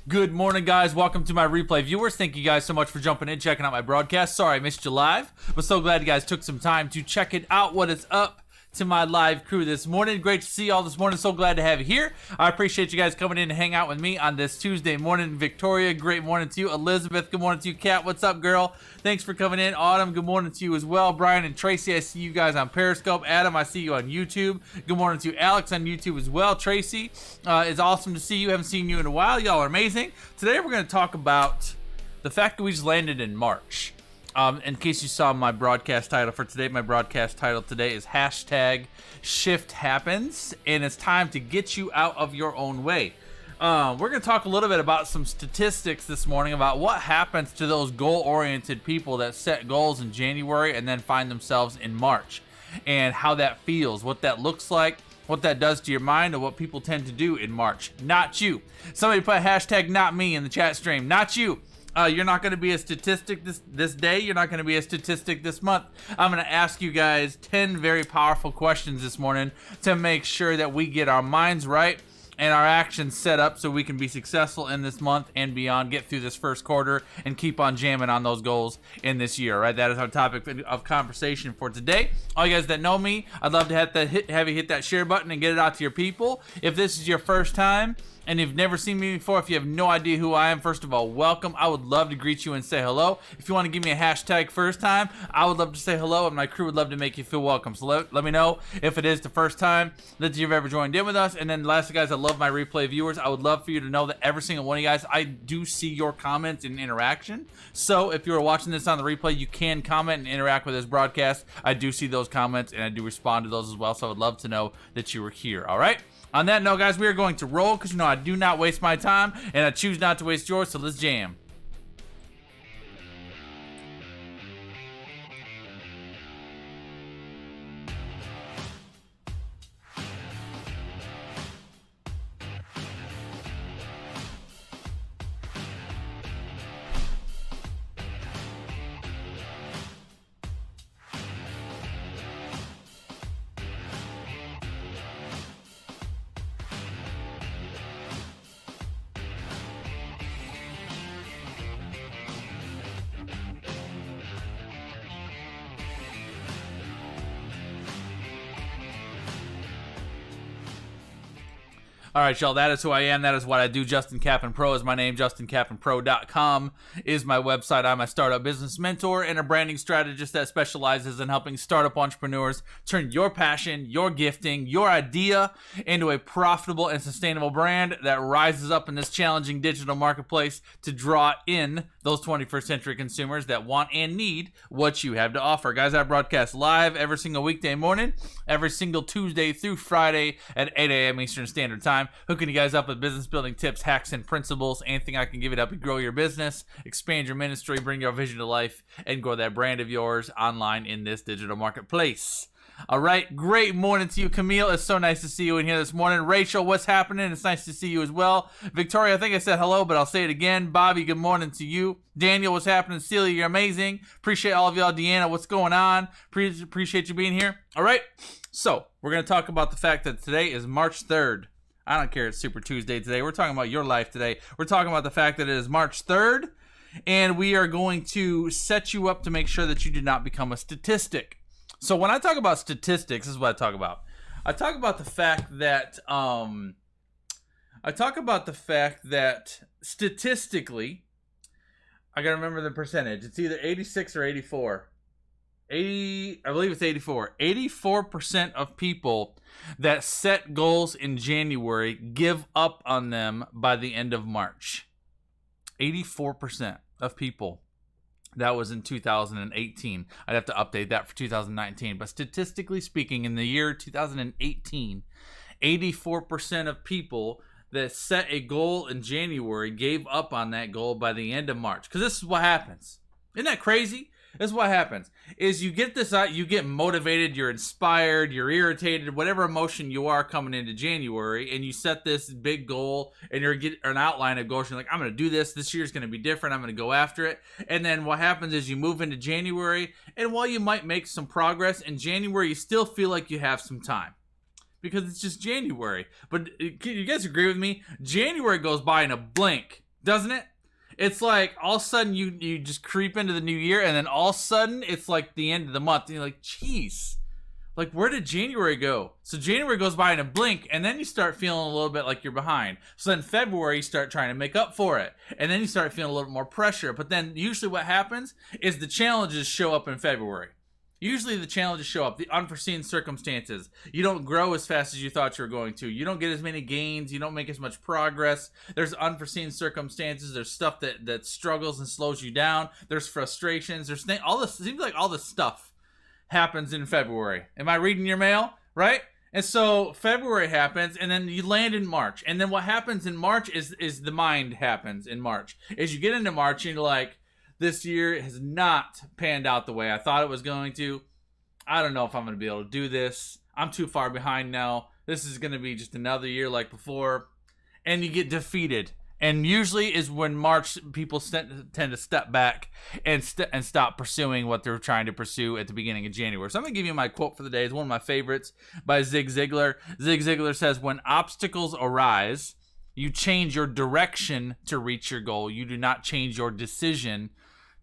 Good morning, guys. Welcome to my replay viewers. Thank you guys so much for jumping in, checking out my broadcast. Sorry I missed you live, but so glad you guys took some time to check it out. What is up to my live crew this morning? Great to see y'all this morning. So glad to have you here. I appreciate you guys coming in to hang out with me on this Tuesday morning. Victoria, great morning to you. Elizabeth, good morning to you. Kat, what's up, girl? Thanks for coming in. Autumn, good morning to you as well. Brian and Tracy, I see you guys on Periscope. Adam, I see you on YouTube. Good morning to you. Alex on YouTube as well. Tracy, it's awesome to see you. Haven't seen you in a while. Y'all are amazing. Today we're going to talk about the fact that we just landed in March. In case you saw my broadcast title for today, my broadcast title today is hashtag Shift Happens, and it's time to get you out of your own way. We're going to talk a little bit about some statistics this morning about what happens to those goal-oriented people that set goals in January and then find themselves in March, and how that feels, what that looks like, what that does to your mind, and what people tend to do in March. Not you. Somebody put hashtag not me in the chat stream. Not you. You're not going to be a statistic this day. You're not going to be a statistic this month. I'm going to ask you guys 10 very powerful questions this morning to make sure that we get our minds right and our actions set up so we can be successful in this month and beyond, get through this first quarter, and keep on jamming on those goals in this year, right? That is our topic of conversation for today. All you guys that know me, I'd love to have you hit that share button and get it out to your people. If this is your first time, and you've never seen me before, if you have no idea who I am, first of all, welcome. I would love to greet you and say hello. If you want to give me a hashtag first time, I would love to say hello, and my crew would love to make you feel welcome. So let me know if it is the first time that you've ever joined in with us. And then lastly, guys, I love my replay viewers. I would love for you to know that every single one of you guys, I do see your comments and interaction. So if you're watching this on the replay, you can comment and interact with this broadcast. I do see those comments, and I do respond to those as well. So I would love to know that you were here, all right? On that note, guys, we are going to roll because, I do not waste my time, and I choose not to waste yours, so let's jam. All right, y'all, that is who I am. That is what I do. Justin Kaplan Pro is my name. JustinKaplanPro.com is my website. I'm a startup business mentor and a branding strategist that specializes in helping startup entrepreneurs turn your passion, your gifting, your idea into a profitable and sustainable brand that rises up in this challenging digital marketplace to draw in those 21st century consumers that want and need what you have to offer. Guys, I broadcast live every single weekday morning, every single Tuesday through Friday at 8 a.m. Eastern Standard Time. Hooking you guys up with business building tips, hacks, and principles. Anything I can give it up to grow your business, expand your ministry, bring your vision to life, and grow that brand of yours online in this digital marketplace. All right, great morning to you, Camille. It's so nice to see you in here this morning. Rachel, what's happening? It's nice to see you as well. Victoria, I think I said hello, but I'll say it again. Bobby, good morning to you. Daniel, what's happening? Celia, you're amazing. Appreciate all of y'all. Deanna, what's going on? Appreciate you being here. All right, so we're going to talk about the fact that today is March 3rd. I don't care, it's Super Tuesday today. We're talking about your life today. We're talking about the fact that it is March 3rd, and we are going to set you up to make sure that you do not become a statistic. So when I talk about statistics, this is what I talk about. I talk about the fact that statistically, I gotta remember the percentage. It's either 86 or 84. I believe it's 84. 84% of people that set goals in January give up on them by the end of March. 84% of people. That was in 2018. I'd have to update that for 2019. But statistically speaking, in the year 2018, 84% of people that set a goal in January gave up on that goal by the end of March. Because this is what happens. Isn't that crazy? This is what happens, is you get this out, you get motivated, you're inspired, you're irritated, whatever emotion you are coming into January, and you set this big goal, and you're get an outline of goals, you're like, I'm going to do this year's going to be different, I'm going to go after it, and then what happens is you move into January, and while you might make some progress, in January you still feel like you have some time. Because it's just January. But you guys agree with me? January goes by in a blink. doesn't it? It's like all of a sudden you just creep into the new year, and then all of a sudden it's like the end of the month, and you're like, jeez, like where did January go? So January goes by in a blink, and then you start feeling a little bit like you're behind. So then February you start trying to make up for it, and then you start feeling a little more pressure. But then usually what happens is the challenges show up in February. Usually the challenges show up, the unforeseen circumstances. You don't grow as fast as you thought you were going to. You don't get as many gains. You don't make as much progress. There's unforeseen circumstances. There's stuff that struggles and slows you down. There's frustrations. There's all this. It seems like all this stuff happens in February. Am I reading your mail? Right? And so February happens, and then you land in March. And then what happens in March is the mind happens in March. As you get into March, and you're like, this year has not panned out the way I thought it was going to. I don't know if I'm going to be able to do this. I'm too far behind now. This is going to be just another year like before. And you get defeated. And usually is when March people tend to step back and stop pursuing what they're trying to pursue at the beginning of January. So I'm going to give you my quote for the day. It's one of my favorites by Zig Ziglar. Zig Ziglar says, when obstacles arise, you change your direction to reach your goal. You do not change your decision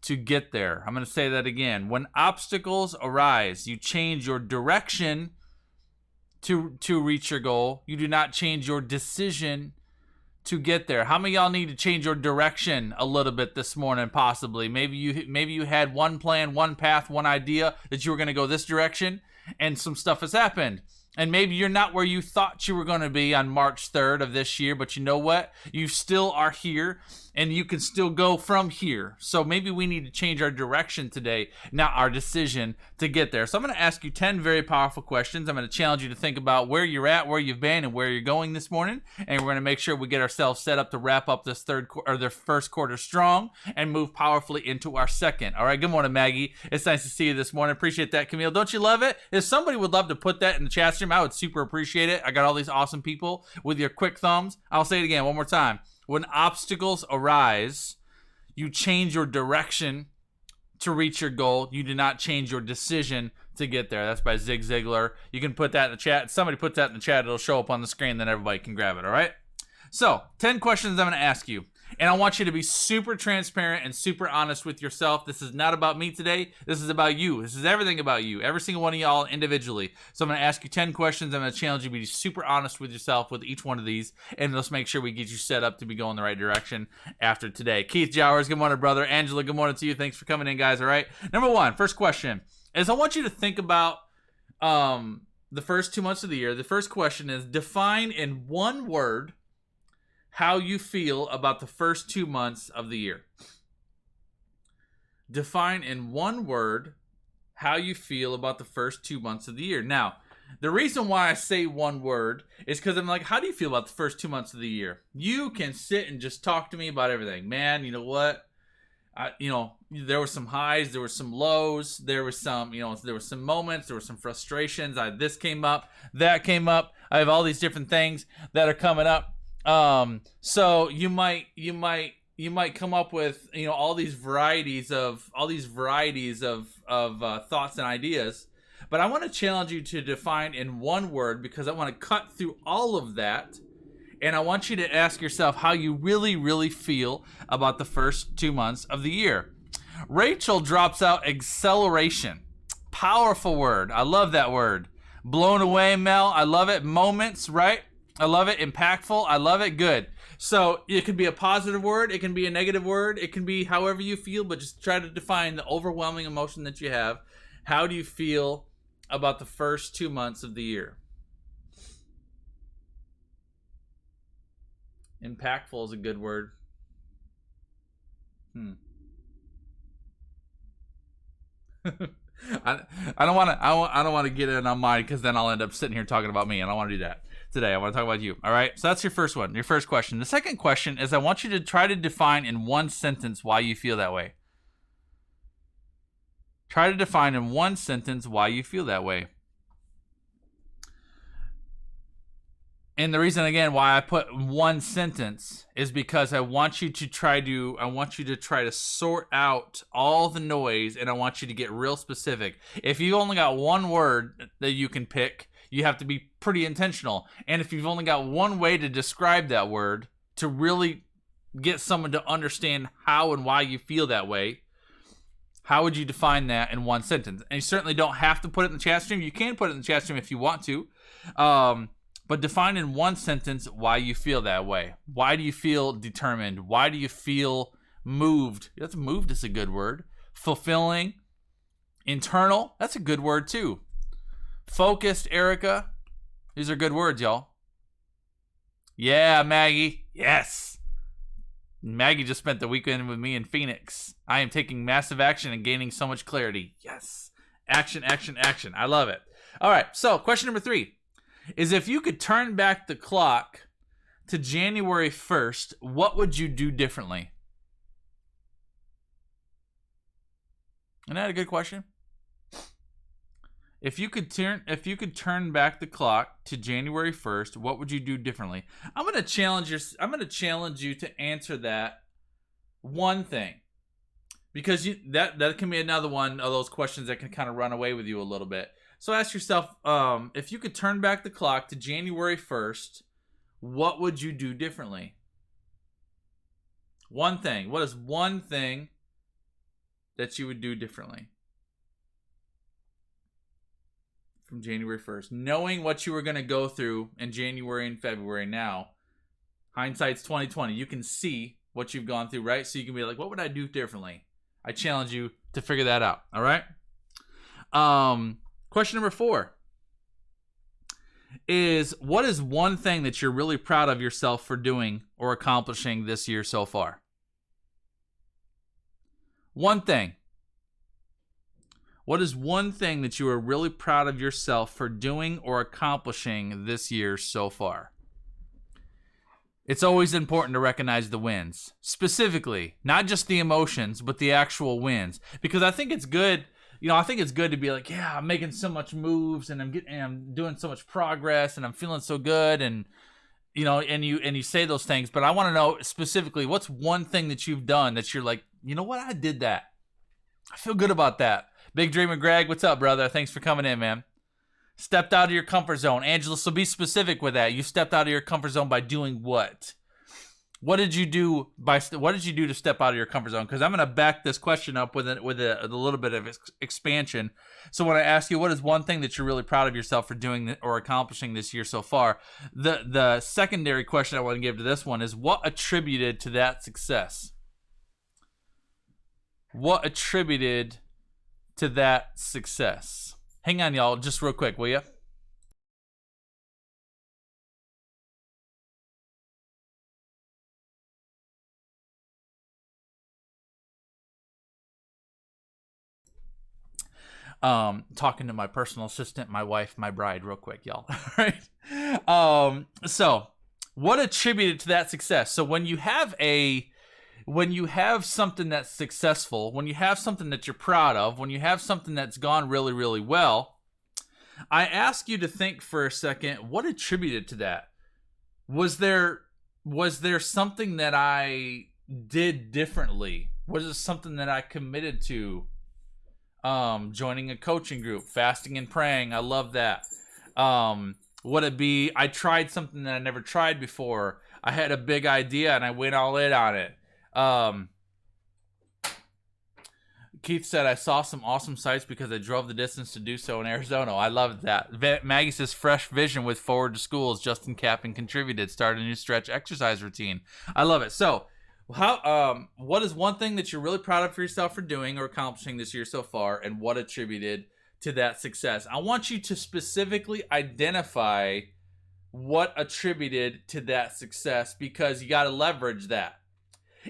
to get there. I'm going to say that again. When obstacles arise, you change your direction to reach your goal. You do not change your decision to get there. How many of y'all need to change your direction a little bit this morning, possibly? Maybe you had one plan, one path, one idea that you were going to go this direction, and some stuff has happened. And maybe you're not where you thought you were going to be on March 3rd of this year, but you know what? You still are here, and you can still go from here. So maybe we need to change our direction today, not our decision to get there. So I'm going to ask you 10 very powerful questions. I'm going to challenge you to think about where you're at, where you've been, and where you're going this morning. And we're going to make sure we get ourselves set up to wrap up this first quarter strong and move powerfully into our second. All right, good morning, Maggie. It's nice to see you this morning. Appreciate that, Camille. Don't you love it? If somebody would love to put that in the chat stream, I would super appreciate it. I got all these awesome people with your quick thumbs. I'll say it again one more time. When obstacles arise, you change your direction to reach your goal. You do not change your decision to get there. That's by Zig Ziglar. You can put that in the chat. Somebody puts that in the chat. It'll show up on the screen. Then everybody can grab it. All right? So 10 questions I'm going to ask you. And I want you to be super transparent and super honest with yourself. This is not about me today. This is about you. This is everything about you. Every single one of y'all individually. So I'm going to ask you 10 questions. I'm going to challenge you to be super honest with yourself with each one of these. And let's make sure we get you set up to be going the right direction after today. Keith Jowers, good morning, brother. Angela, good morning to you. Thanks for coming in, guys. All right. Number one, first question is I want you to think about the first 2 months of the year. The first question is define in one word how you feel about the first 2 months of the year. Define in one word how you feel about the first 2 months of the year. Now, the reason why I say one word is because I'm like, how do you feel about the first 2 months of the year? You can sit and just talk to me about everything. Man, you know what? There were some highs, there were some lows, there were some moments, there were some frustrations. This came up, that came up. I have all these different things that are coming up. So you might come up with all these varieties of thoughts and ideas, but I want to challenge you to define in one word, because I want to cut through all of that, and I want you to ask yourself how you really, really feel about the first 2 months of the year. Rachel drops out acceleration. Powerful word. I love that word. Blown away, Mel. I love it. Moments, right? I love it. Impactful. I love it. Good. So it could be a positive word. It can be a negative word. It can be however you feel, but just try to define the overwhelming emotion that you have. How do you feel about the first 2 months of the year? Impactful is a good word. I don't want to get in on mine, because then I'll end up sitting here talking about me, and I don't want to do that today. I want to talk about you. All right. So that's your first one, your first question. The second question is I want you to try to define in one sentence why you feel that way. Try to define in one sentence why you feel that way. And the reason, again, why I put one sentence is because I want you to try to sort out all the noise, and I want you to get real specific. If you only got one word that you can pick, you have to be pretty intentional. And if you've only got one way to describe that word to really get someone to understand how and why you feel that way, how would you define that in one sentence? And you certainly don't have to put it in the chat stream. You can put it in the chat stream if you want to. But define in one sentence why you feel that way. Why do you feel determined? Why do you feel moved? That's moved is a good word. Fulfilling. Internal. That's a good word too. Focused, Erica. These are good words, y'all. Yeah, Maggie. Yes. Maggie just spent the weekend with me in Phoenix. I am taking massive action and gaining so much clarity. Yes. Action, action, action. I love it. All right. So question number 3 is, if you could turn back the clock to January 1st, what would you do differently? Isn't that a good question? If you could turn back the clock to January 1st, what would you do differently? I'm going to challenge you to answer that one thing. Because that can be another one of those questions that can kind of run away with you a little bit. So ask yourself, if you could turn back the clock to January 1st, what would you do differently? One thing. What is one thing that you would do differently? From January 1st, knowing what you were going to go through in January and February. Now, hindsight's 2020. You can see what you've gone through, right? So you can be like, what would I do differently? I challenge you to figure that out. All right. Question number 4 is, what is one thing that you're really proud of yourself for doing or accomplishing this year so far? One thing. What is one thing that you are really proud of yourself for doing or accomplishing this year so far? It's always important to recognize the wins. Specifically, not just the emotions, but the actual wins. Because I think it's good, I think it's good to be like, yeah, I'm making so much moves and I'm doing so much progress and I'm feeling so good, and and you say those things, but I want to know specifically, what's one thing that you've done that you're like, you know what, I did that. I feel good about that. Big Dreamer Greg, what's up, brother? Thanks for coming in, man. Stepped out of your comfort zone. Angela, so be specific with that. You stepped out of your comfort zone by doing what? What did you do to step out of your comfort zone? Because I'm going to back this question up with a little bit of expansion. So when I ask you, what is one thing that you're really proud of yourself for doing or accomplishing this year so far? The secondary question I want to give to this one is, what attributed to that success? What attributed to that success? Hang on, y'all, just real quick, will you? Talking to my personal assistant, my wife, my bride, real quick, y'all. All right. So what attributed to that success? So when you have something that's successful, when you have something that you're proud of, when you have something that's gone really, really well, I ask you to think for a second, what attributed to that? Was there something that I did differently? Was it something that I committed to? Joining a coaching group, fasting and praying. I love that. Would it be, I tried something that I never tried before? I had a big idea and I went all in on it. Keith said, I saw some awesome sights because I drove the distance to do so in Arizona. I love that. Maggie says, fresh vision with Forward to Schools. Justin Kappen contributed. Started a new stretch exercise routine. I love it. So, what is one thing that you're really proud of for yourself for doing or accomplishing this year so far, and what attributed to that success? I want you to specifically identify what attributed to that success, because you got to leverage that.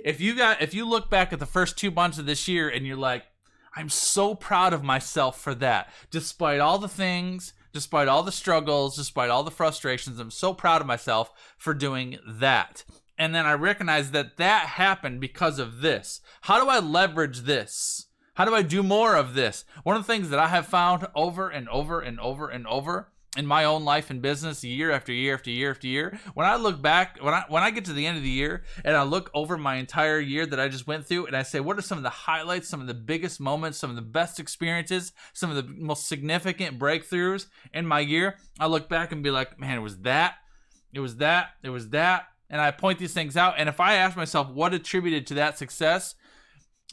If you look back at the first 2 months of this year and you're like, I'm so proud of myself for that, despite all the things, despite all the struggles, despite all the frustrations, I'm so proud of myself for doing that. And then I recognize that happened because of this. How do I leverage this? How do I do more of this? One of the things that I have found over and over and over and over in my own life and business, year after year after year after year, when I look back, when I get to the end of the year and I look over my entire year that I just went through, and I say, what are some of the highlights, some of the biggest moments, some of the best experiences, some of the most significant breakthroughs in my year? I look back and be like, man, it was that, it was that, it was that. and I point these things out. And if I ask myself what attributed to that success,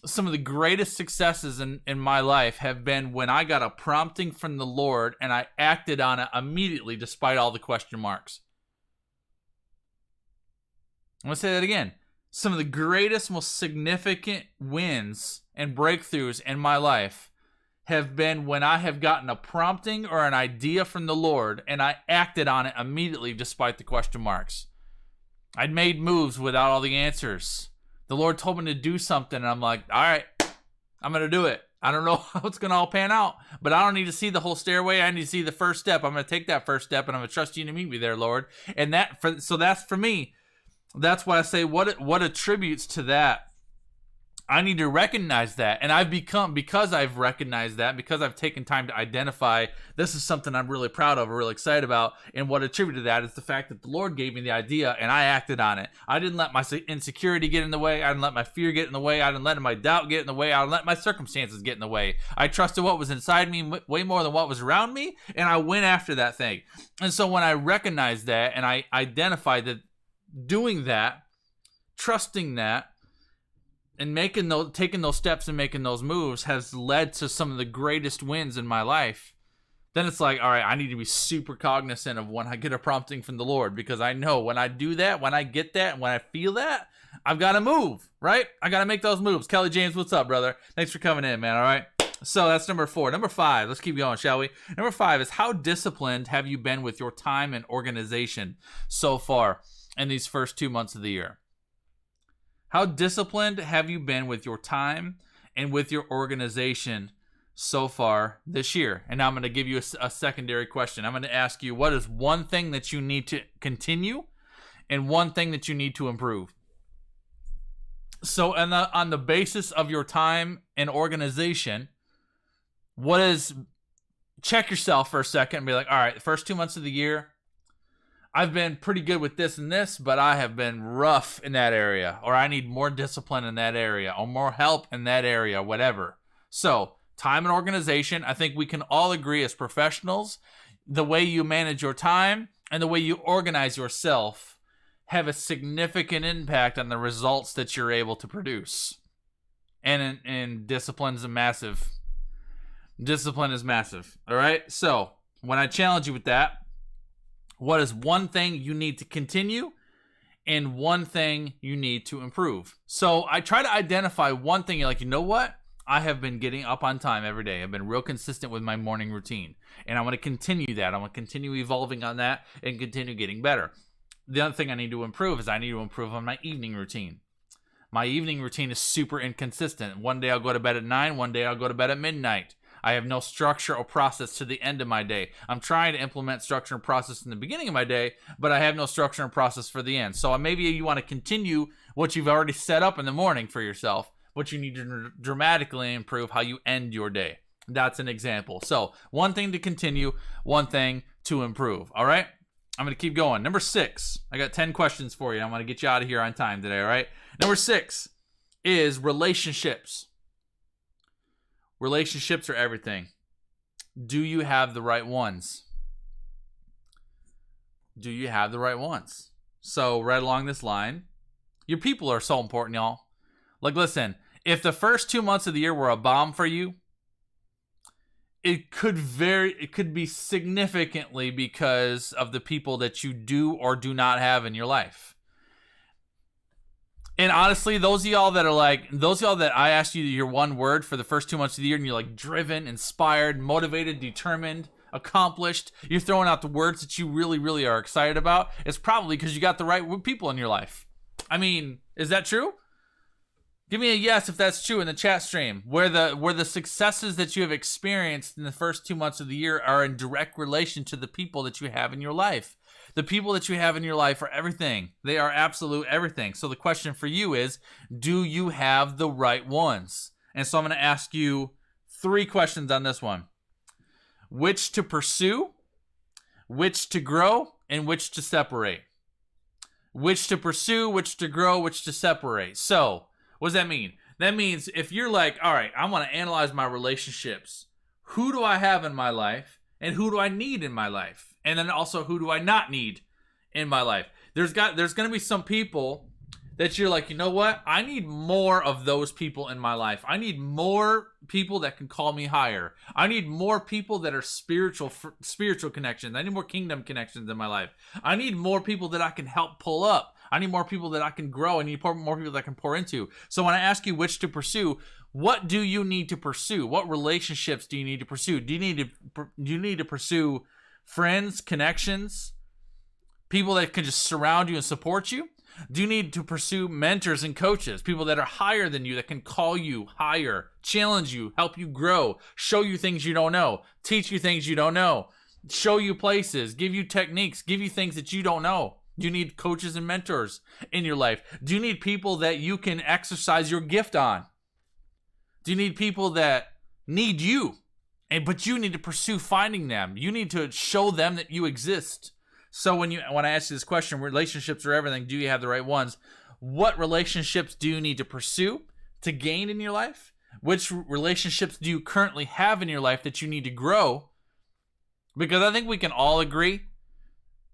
some of the greatest successes in my life have been when I got a prompting from the Lord and I acted on it immediately despite all the question marks. I'm going to say that again. Some of the greatest, most significant wins and breakthroughs in my life have been when I have gotten a prompting or an idea from the Lord and I acted on it immediately despite the question marks. I'd made moves without all the answers. The Lord told me to do something, and I'm like, all right, I'm going to do it. I don't know how it's going to all pan out, but I don't need to see the whole stairway. I need to see the first step. I'm going to take that first step, and I'm going to trust you to meet me there, Lord. And so that's for me. That's why I say what attributes to that. I need to recognize that. And because I've recognized that, because I've taken time to identify this is something I'm really proud of or really excited about, and what attributed to that is the fact that the Lord gave me the idea and I acted on it. I didn't let my insecurity get in the way. I didn't let my fear get in the way. I didn't let my doubt get in the way. I didn't let my circumstances get in the way. I trusted what was inside me way more than what was around me, and I went after that thing. And so when I recognized that and I identified that doing that, trusting that, and taking those steps and making those moves has led to some of the greatest wins in my life, then it's like, all right, I need to be super cognizant of when I get a prompting from the Lord, because I know when I do that, when I get that, and when I feel that, I've got to move, right? I got to make those moves. Kelly James, what's up, brother? Thanks for coming in, man, all right? So that's number 4. Number 5, let's keep going, shall we? Number 5 is, how disciplined have you been with your time and organization so far in these first 2 months of the year? How disciplined have you been with your time and with your organization so far this year? And now I'm going to give you a secondary question. I'm going to ask you, what is one thing that you need to continue and one thing that you need to improve? So on the basis of your time and organization, check yourself for a second and be like, all right, the first 2 months of the year, I've been pretty good with this and this, but I have been rough in that area, or I need more discipline in that area, or more help in that area, whatever. So, time and organization, I think we can all agree as professionals, the way you manage your time and the way you organize yourself have a significant impact on the results that you're able to produce. And discipline is massive. Discipline is massive, all right? So, when I challenge you with that, what is one thing you need to continue and one thing you need to improve? So I try to identify one thing. You're like, you know what? I have been getting up on time every day. I've been real consistent with my morning routine. And I want to continue that. I want to continue evolving on that and continue getting better. The other thing I need to improve is I need to improve on my evening routine. My evening routine is super inconsistent. One day I'll go to bed at 9. One day I'll go to bed at midnight. I have no structure or process to the end of my day. I'm trying to implement structure and process in the beginning of my day, but I have no structure and process for the end. So maybe you want to continue what you've already set up in the morning for yourself, but you need to dramatically improve how you end your day. That's an example. So one thing to continue, one thing to improve. All right? I'm going to keep going. Number 6. I got 10 questions for you. I'm going to get you out of here on time today, all right? Number 6 is relationships. Relationships are everything. Do you have the right ones? Do you have the right ones? So right along this line, your people are so important, y'all. Like, listen, if the first 2 months of the year were a bomb for you, it could be significantly because of the people that you do or do not have in your life. And honestly, those of y'all that I asked you your one word for the first 2 months of the year, and you're like driven, inspired, motivated, determined, accomplished, you're throwing out the words that you really, really are excited about, it's probably because you got the right people in your life. I mean, is that true? Give me a yes if that's true in the chat stream, where the successes that you have experienced in the first 2 months of the year are in direct relation to the people that you have in your life. The people that you have in your life are everything. They are absolute everything. So the question for you is, do you have the right ones? And so I'm going to ask you 3 questions on this one. Which to pursue, which to grow, and which to separate. Which to pursue, which to grow, which to separate. So, what does that mean? That means if you're like, all right, I want to analyze my relationships. Who do I have in my life? And who do I need in my life? And then also, who do I not need in my life? there's going to be some people that you're like, you know what? I need more of those people in my life. I need more people that can call me higher. I need more people that are spiritual connections. I need more kingdom connections in my life. I need more people that I can help pull up. I need more people that I can grow. I need more people that I can pour into. So when I ask you which to pursue, what do you need to pursue? What relationships do you need to pursue? Do you need to pursue friends, connections, people that can just surround you and support you? Do you need to pursue mentors and coaches, people that are higher than you, that can call you higher, challenge you, help you grow, show you things you don't know, teach you things you don't know, show you places, give you techniques, give you things that you don't know? Do you need coaches and mentors in your life? Do you need people that you can exercise your gift on? Do you need people that need you, but you need to pursue finding them? You need to show them that you exist. So when I ask you this question, relationships are everything, do you have the right ones? What relationships do you need to pursue to gain in your life? Which relationships do you currently have in your life that you need to grow? Because I think we can all agree.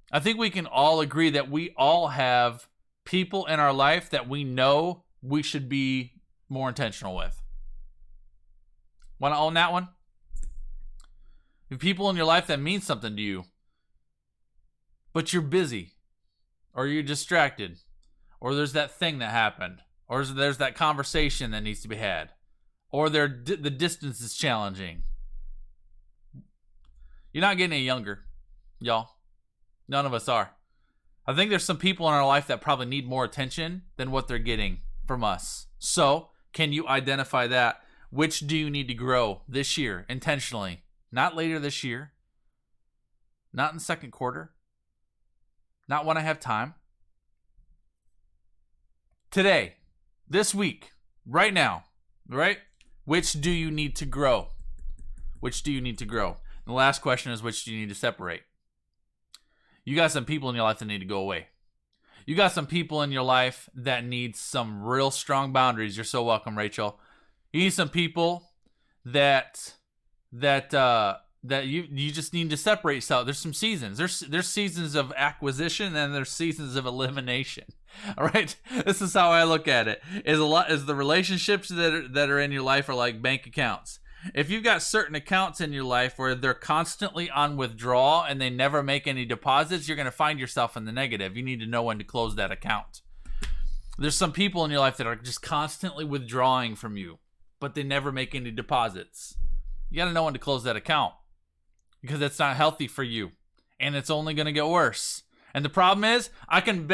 I think we can all agree that we all have people in our life that we know we should be more intentional with. Want to own that one? The people in your life that mean something to you, but you're busy, or you're distracted, or there's that thing that happened, or there's that conversation that needs to be had, or the distance is challenging. You're not getting any younger, y'all. None of us are. I think there's some people in our life that probably need more attention than what they're getting from us. So, can you identify that? Which do you need to grow this year intentionally? Not later this year. Not in the second quarter. Not when I have time. Today, this week, right now, right? Which do you need to grow? Which do you need to grow? And the last question is, which do you need to separate? You got some people in your life that need to go away. You got some people in your life that need some real strong boundaries. You're so welcome, Rachel. You need some people that you just need to separate yourself. There's some seasons. There's seasons of acquisition and there's seasons of elimination. All right, this is how I look at it. Is the relationships that are in your life are like bank accounts. If you've got certain accounts in your life where they're constantly on withdrawal and they never make any deposits, you're going to find yourself in the negative. You need to know when to close that account. There's some people in your life that are just constantly withdrawing from you, but they never make any deposits. You got to know when to close that account because it's not healthy for you and it's only going to get worse. And the problem is, I can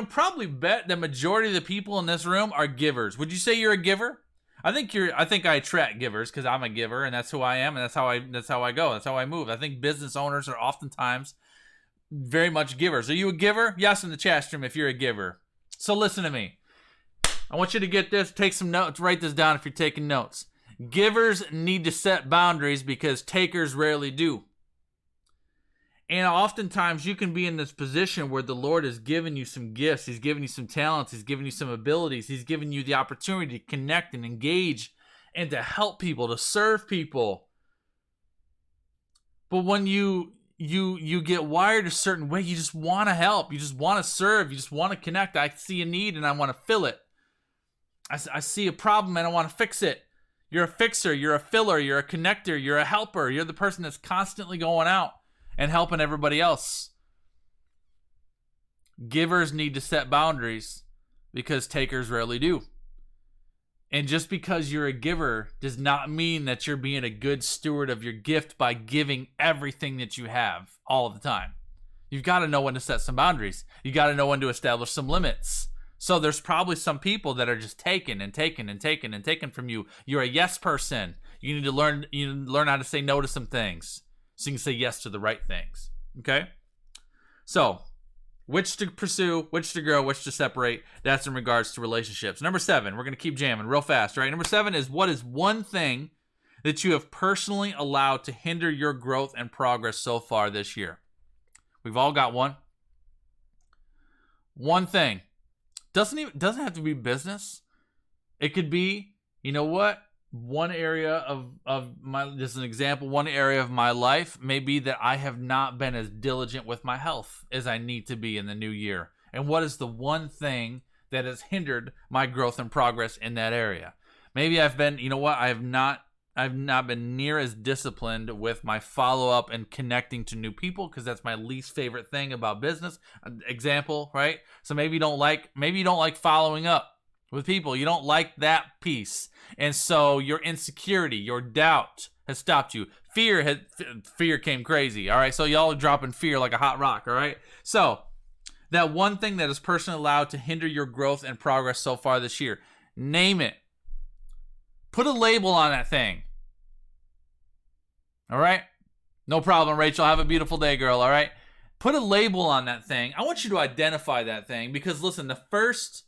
probably bet the majority of the people in this room are givers. Would you say you're a giver? I think I attract givers because I'm a giver and that's who I am and that's how I go. That's how I move. I think business owners are oftentimes very much givers. Are you a giver? Yes, in the chat stream if you're a giver. So listen to me. I want you to get this, take some notes, write this down if you're taking notes. Givers need to set boundaries because takers rarely do. And oftentimes you can be in this position where the Lord has given you some gifts. He's given you some talents. He's given you some abilities. He's given you the opportunity to connect and engage and to help people, to serve people. But when you get wired a certain way, you just want to help. You just want to serve. You just want to connect. I see a need and I want to fill it. I see a problem and I want to fix it. You're a fixer. You're a filler. You're a connector. You're a helper. You're the person that's constantly going out and helping everybody else. Givers need to set boundaries because takers rarely do. And just because you're a giver does not mean that you're being a good steward of your gift by giving everything that you have all the time. You've got to know when to set some boundaries. You got to know when to establish some limits. So there's probably some people that are just taking and taking and taking and taking from you. You're a yes person. You need to learn how to say no to some things so you can say yes to the right things. Okay? So, which to pursue, which to grow, which to separate. That's in regards to relationships. Number 7, we're going to keep jamming real fast, right? Number 7 is, what is one thing that you have personally allowed to hinder your growth and progress so far this year? We've all got one. One thing. Doesn't have to be business. It could be, you know what? one area of my, just an example, one area of my life may be that I have not been as diligent with my health as I need to be in the new year. And what is the one thing that has hindered my growth and progress in that area? Maybe I've been, I've not been near as disciplined with my follow-up and connecting to new people, because that's my least favorite thing about business. Example, right? So maybe you don't like following up with people. You don't like that piece. And so your insecurity, your doubt has stopped you. Fear came crazy, all right? So y'all are dropping fear like a hot rock, all right? So that one thing that is personally allowed to hinder your growth and progress so far this year, name it. Put a label on that thing. All right? No problem, Rachel. Have a beautiful day, girl, all right? Put a label on that thing. I want you to identify that thing, because listen, the first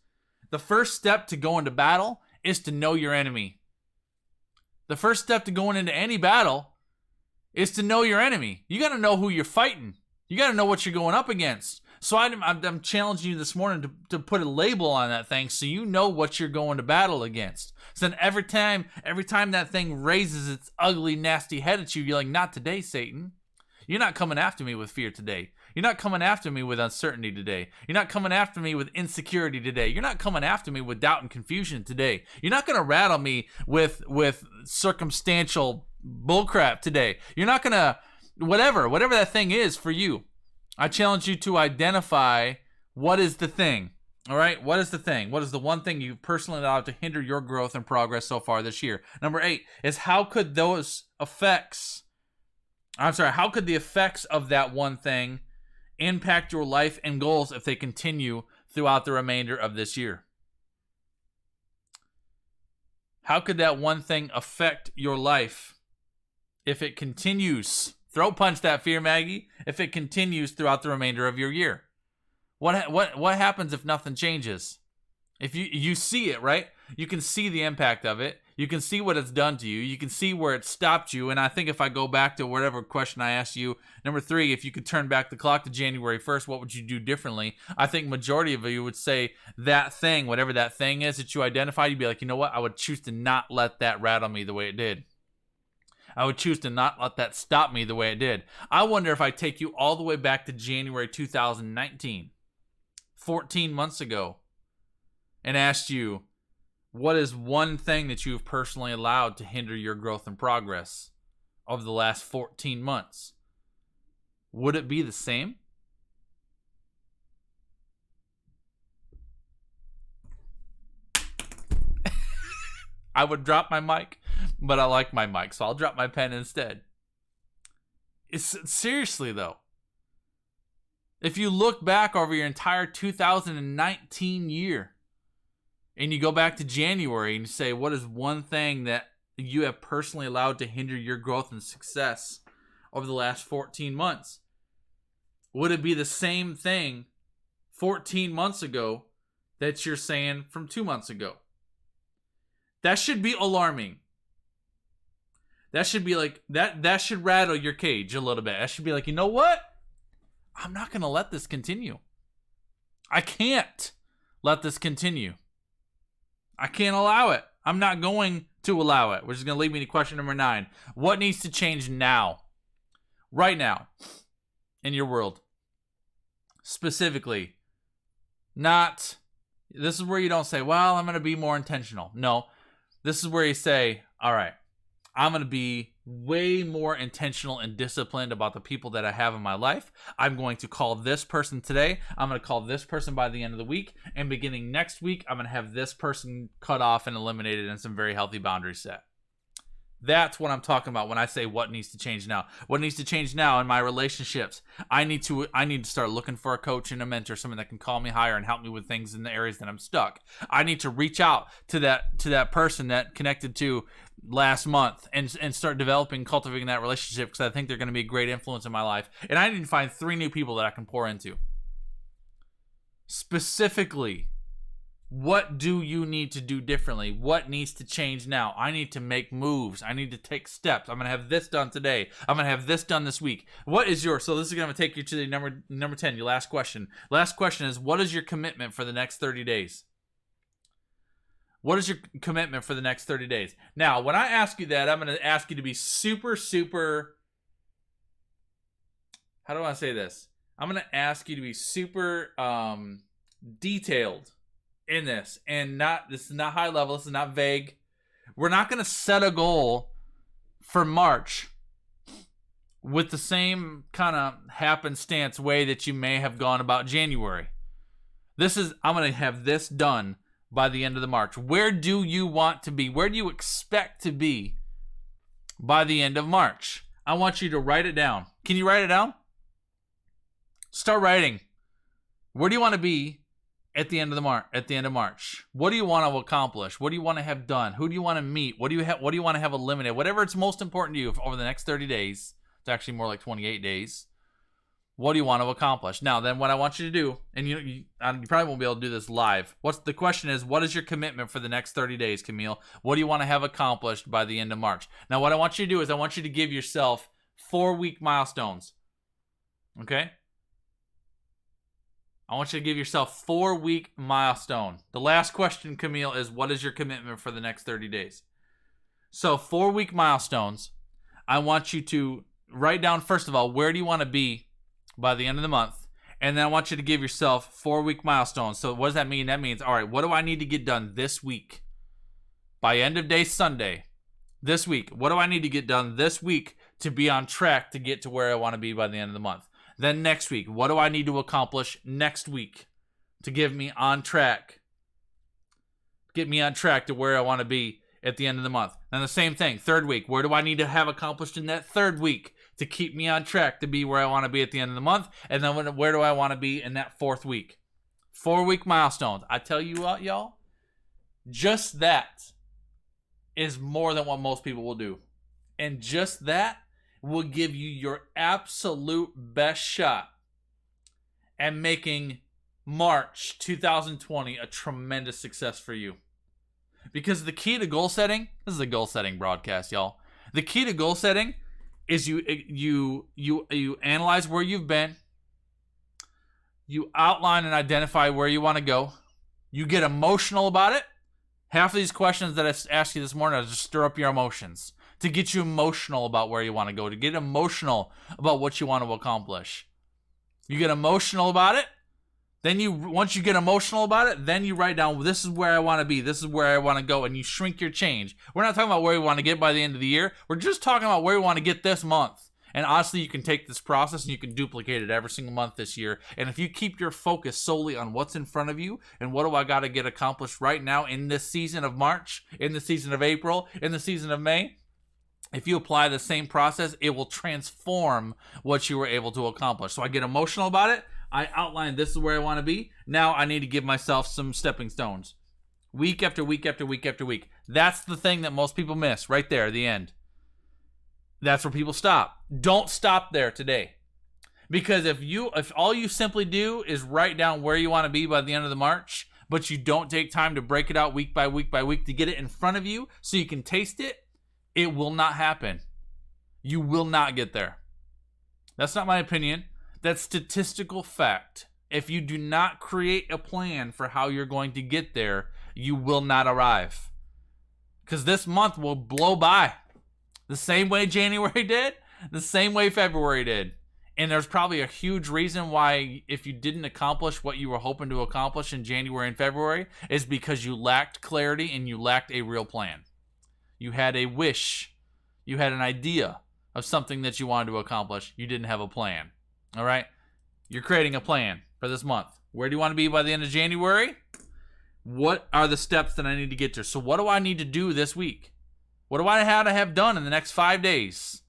step to go into battle is to know your enemy. The first step to going into any battle is to know your enemy. You got to know who you're fighting. You got to know what you're going up against. So I'm challenging you this morning to put a label on that thing, so you know what you're going to battle against. So then every time that thing raises its ugly, nasty head at you, you're like, not today, Satan. You're not coming after me with fear today. You're not coming after me with uncertainty today. You're not coming after me with insecurity today. You're not coming after me with doubt and confusion today. You're not going to rattle me with circumstantial bullcrap today. You're not going to, whatever that thing is for you. I challenge you to identify what is the thing. All right? What is the thing? What is the one thing you've personally allowed to hinder your growth and progress so far this year? Number 8 is how could the effects of that one thing impact your life and goals if they continue throughout the remainder of this year? How could that one thing affect your life if it continues? Throat punch that fear, Maggie. If it continues throughout the remainder of your year, what happens if nothing changes? If you see it, right? You can see the impact of it. You can see what it's done to you. You can see where it stopped you. And I think if I go back to whatever question I asked you, number 3, if you could turn back the clock to January 1st, what would you do differently? I think majority of you would say that thing, whatever that thing is that you identified, you'd be like, you know what? I would choose to not let that rattle me the way it did. I would choose to not let that stop me the way it did. I wonder if I take you all the way back to January 2019, 14 months ago, and asked you, what is one thing that you have personally allowed to hinder your growth and progress over the last 14 months? Would it be the same? I would drop my mic, but I like my mic, so I'll drop my pen instead. Seriously, though. If you look back over your entire 2019 year, and you go back to January and you say, what is one thing that you have personally allowed to hinder your growth and success over the last 14 months? Would it be the same thing 14 months ago that you're saying from 2 months ago? That should be alarming. That should be like, that should rattle your cage a little bit. That should be like, you know what? I'm not going to let this continue. I can't let this continue. I can't allow it. I'm not going to allow it. Which is going to lead me to question number 9. What needs to change now? Right now. In your world. Specifically. Not, this is where you don't say, well, I'm going to be more intentional. No. This is where you say, all right, I'm going to be way more intentional and disciplined about the people that I have in my life. I'm going to call this person today. I'm going to call this person by the end of the week. And beginning next week, I'm going to have this person cut off and eliminated and some very healthy boundaries set. That's what I'm talking about when I say what needs to change now. What needs to change now in my relationships? I need to start looking for a coach and a mentor, someone that can call me higher and help me with things in the areas that I'm stuck. I need to reach out to that person that connected to last month and start cultivating that relationship, because I think they're going to be a great influence in my life. And I need to find 3 new people that I can pour into. Specifically, what do you need to do differently? What needs to change now? I need to make moves. I need to take steps. I'm going to have this done today. I'm going to have this done this week. What is so this is going to take you to the number 10, your last question. Last question is, what is your commitment for the next 30 days? What is your commitment for the next 30 days? Now, when I ask you that, I'm going to ask you to be super, super... How do I say this? I'm going to ask you to be super detailed in this. And this is not high level. This is not vague. We're not going to set a goal for March with the same kind of happenstance way that you may have gone about January. I'm going to have this done by the end of the March. Where do you want to be? Where do you expect to be by the end of March? I want you to write it down. Can you write it down? Start writing. Where do you want to be at the end of March? What do you want to accomplish? What do you want to have done? Who do you want to meet? What do you want to have eliminated? Whatever it's most important to you over the next 30 days. It's actually more like 28 days. What do you want to accomplish? Now, then what I want you to do, and you probably won't be able to do this live. The question is, what is your commitment for the next 30 days, Camille? What do you want to have accomplished by the end of March? Now, what I want you to do is I want you to give yourself 4-week milestones. Okay? I want you to give yourself 4-week milestone. The last question, Camille, is what is your commitment for the next 30 days? So 4-week milestones. I want you to write down, first of all, where do you want to be by the end of the month? And then I want you to give yourself 4-week milestones. So what does that mean? That means, all right, what do I need to get done this week? By end of day Sunday, this week, what do I need to get done this week to be on track to get to where I want to be by the end of the month? Then next week, what do I need to accomplish next week to get me on track to where I want to be at the end of the month? And the same thing, third week, where do I need to have accomplished in that third week to keep me on track to be where I want to be at the end of the month? And then where do I want to be in that fourth week? 4-week milestones. I tell you what, y'all, just that is more than what most people will do. And just that will give you your absolute best shot at making March 2020 a tremendous success for you. Because the key to goal setting, this is a goal setting broadcast, y'all. The key to goal setting is you analyze where you've been, you outline and identify where you want to go, you get emotional about it. Half of these questions that I asked you this morning are to stir up your emotions, to get you emotional about where you want to go, to get emotional about what you want to accomplish. You get emotional about it. Then once you get emotional about it, then you write down, this is where I want to be, this is where I want to go, and you shrink your change. We're not talking about where we want to get by the end of the year. We're just talking about where we want to get this month. And honestly, you can take this process and you can duplicate it every single month this year. And if you keep your focus solely on what's in front of you and what do I got to get accomplished right now in this season of March, in the season of April, in the season of May, if you apply the same process, it will transform what you were able to accomplish. So I get emotional about it. I outline this is where I want to be. Now I need to give myself some stepping stones. Week after week after week after week. That's the thing that most people miss right there, the end. That's where people stop. Don't stop there today. Because if all you simply do is write down where you want to be by the end of the March, but you don't take time to break it out week by week by week to get it in front of you so you can taste it, it will not happen. You will not get there. That's not my opinion. That's statistical fact. If you do not create a plan for how you're going to get there, you will not arrive. Because this month will blow by. The same way January did, the same way February did. And there's probably a huge reason why if you didn't accomplish what you were hoping to accomplish in January and February is because you lacked clarity and you lacked a real plan. You had a wish. You had an idea of something that you wanted to accomplish. You didn't have a plan. All right? You're creating a plan for this month. Where do you want to be by the end of January? What are the steps that I need to get to? So what do I need to do this week? What do I have to have done in the next 5 days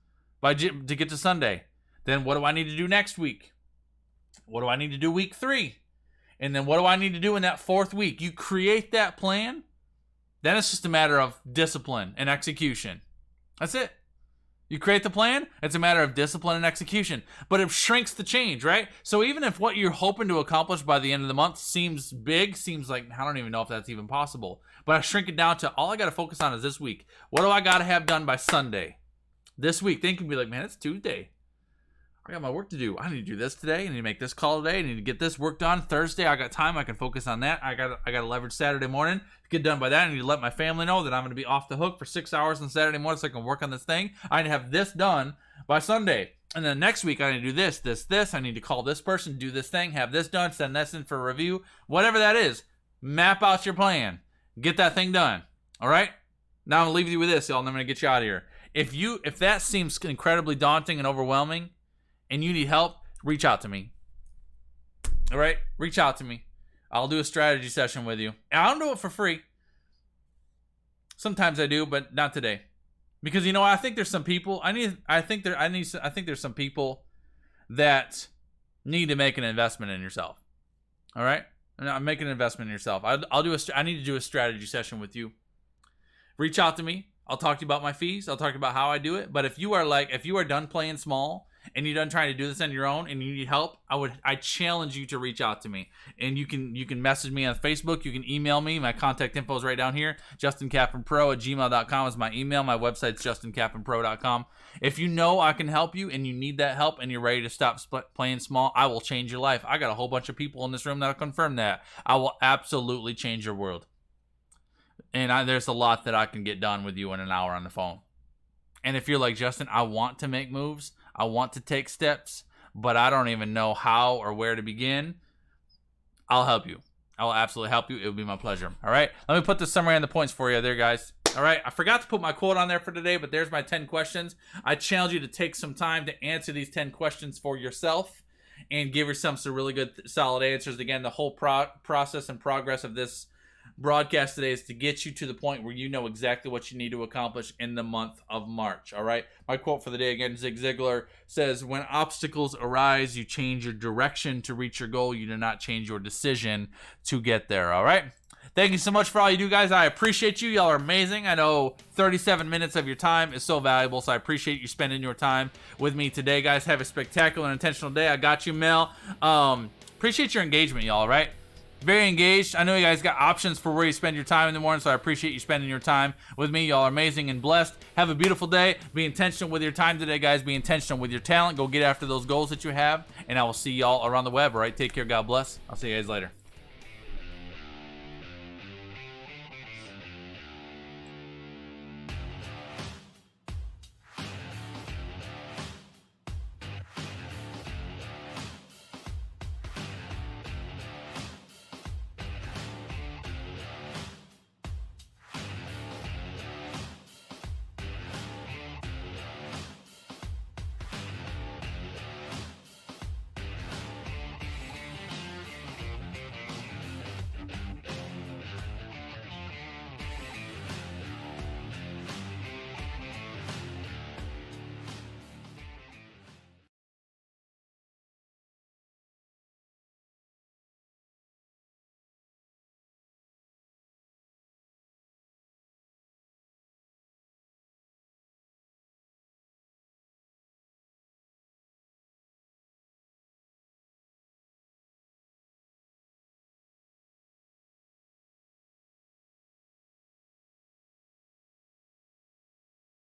to get to Sunday? Then what do I need to do next week? What do I need to do week 3? And then what do I need to do in that 4th week? You create that plan. Then it's just a matter of discipline and execution. That's it. You create the plan, it's a matter of discipline and execution. But it shrinks the change, right? So even if what you're hoping to accomplish by the end of the month seems big, seems like, I don't even know if that's even possible. But I shrink it down to all I got to focus on is this week. What do I got to have done by Sunday? This week. Then you can be like, man, it's Tuesday. I got my work to do. I need to do this today. I need to make this call today. I need to get this work done. Thursday, I got time. I can focus on that. I got to leverage Saturday morning to get done by that. I need to let my family know that I'm going to be off the hook for 6 hours on Saturday morning so I can work on this thing. I need to have this done by Sunday. And then next week, I need to do this, this, this. I need to call this person, do this thing, have this done, send this in for review. Whatever that is, map out your plan. Get that thing done. All right? Now I'm going to leave you with this, y'all, and I'm going to get you out of here. If that seems incredibly daunting and overwhelming, and you need help, reach out to me. All right? Reach out to me. I'll do a strategy session with you. And I don't do it for free. Sometimes I do, but not today. Because I think there's some people I think there's some people that need to make an investment in yourself. All right? And I'm making an investment in yourself. I need to do a strategy session with you. Reach out to me. I'll talk to you about my fees. I'll talk to you about how I do it. But if you are done playing small and you're done trying to do this on your own and you need help, I challenge you to reach out to me. And you can message me on Facebook. You can email me. My contact info is right down here. JustinCapronPro@gmail.com is my email. My website's JustinCapronPro.com. If you know I can help you and you need that help and you're ready to stop playing small, I will change your life. I got a whole bunch of people in this room that'll confirm that. I will absolutely change your world. And there's a lot that I can get done with you in an hour on the phone. And if you're like, Justin, I want to make moves, I want to take steps, but I don't even know how or where to begin, I'll help you. I will absolutely help you. It will be my pleasure. All right? Let me put the summary on the points for you there, guys. All right? I forgot to put my quote on there for today, but there's my 10 questions. I challenge you to take some time to answer these 10 questions for yourself and give yourself some really good, solid answers. Again, the whole process and progress of this broadcast today is to get you to the point where you know exactly what you need to accomplish in the month of March. All right. My quote for the day, again, Zig Ziglar says, when obstacles arise, you change your direction to reach your goal. You do not change your decision to get there. All right. Thank you so much for all you do, guys. I appreciate you. Y'all are amazing. I know 37 minutes of your time is so valuable, so I appreciate you spending your time with me today, guys. Have a spectacular and intentional day. I got you, Mel. Appreciate your engagement, y'all, all right? Very engaged. I know you guys got options for where you spend your time in the morning, so I appreciate you spending your time with me. Y'all are amazing and blessed. Have a beautiful day. Be intentional with your time today, guys. Be intentional with your talent. Go get after those goals that you have, and I will see y'all around the web, all right? Take care. God bless. I'll see you guys later.